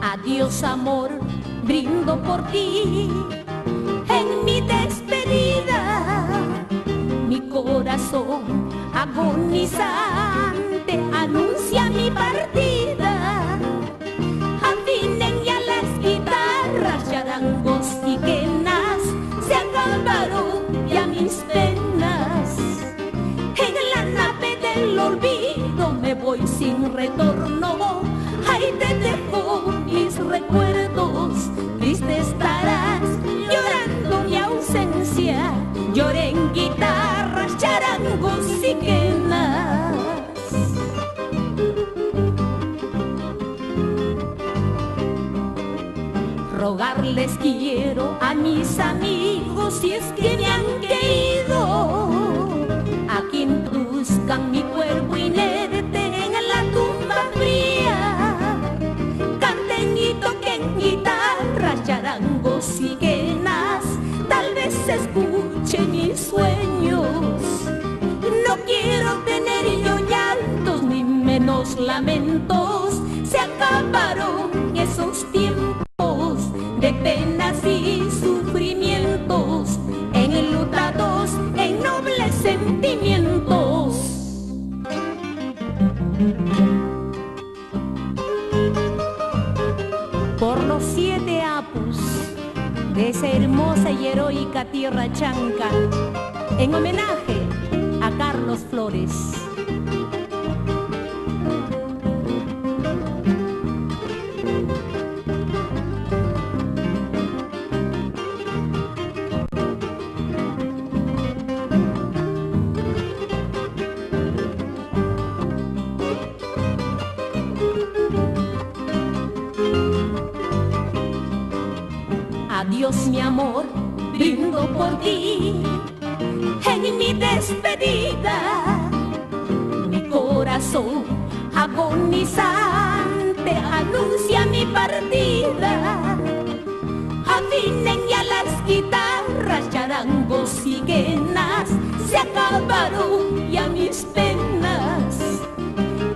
Adiós amor, brindo por ti en mi despedida. Mi corazón agonizante anuncia mi partida. Afinen ya las guitarras, charangos y quenas, se acabaron ya mis penas. En la nave del olvido me voy sin retorno. Ahí te dejo mis recuerdos, triste estarás llorando mi ausencia. Lloré en guitarras, charangos y quenas. Rogarles quiero a mis amigos, si es que me han querido, a quien buscan mi cuerpo inerte en la tumba fría. Toquen guitarras, charangos y quenas, tal vez escuche mis sueños. No quiero tener yo llantos ni menos lamentos. Se acabaron esos tiempos de penas y sufrimientos, enlutados en nobles sentimientos. Por los 7 apus de esa hermosa y heroica tierra chanca, en homenaje a Carlos Flores. Adiós mi amor, brindo por ti en mi despedida. Mi corazón agonizante anuncia mi partida. Afinen ya las guitarras, charangos y quenas, se acabaron ya mis penas.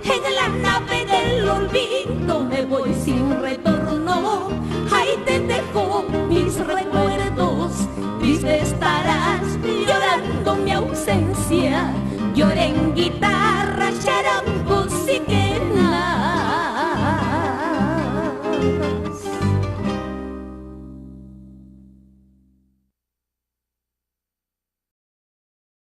En la nave del olvido me voy sin retorno. Ahí te dejo mis recuerdos, triste estarás llorando mi ausencia. Lloré en guitarra, charangos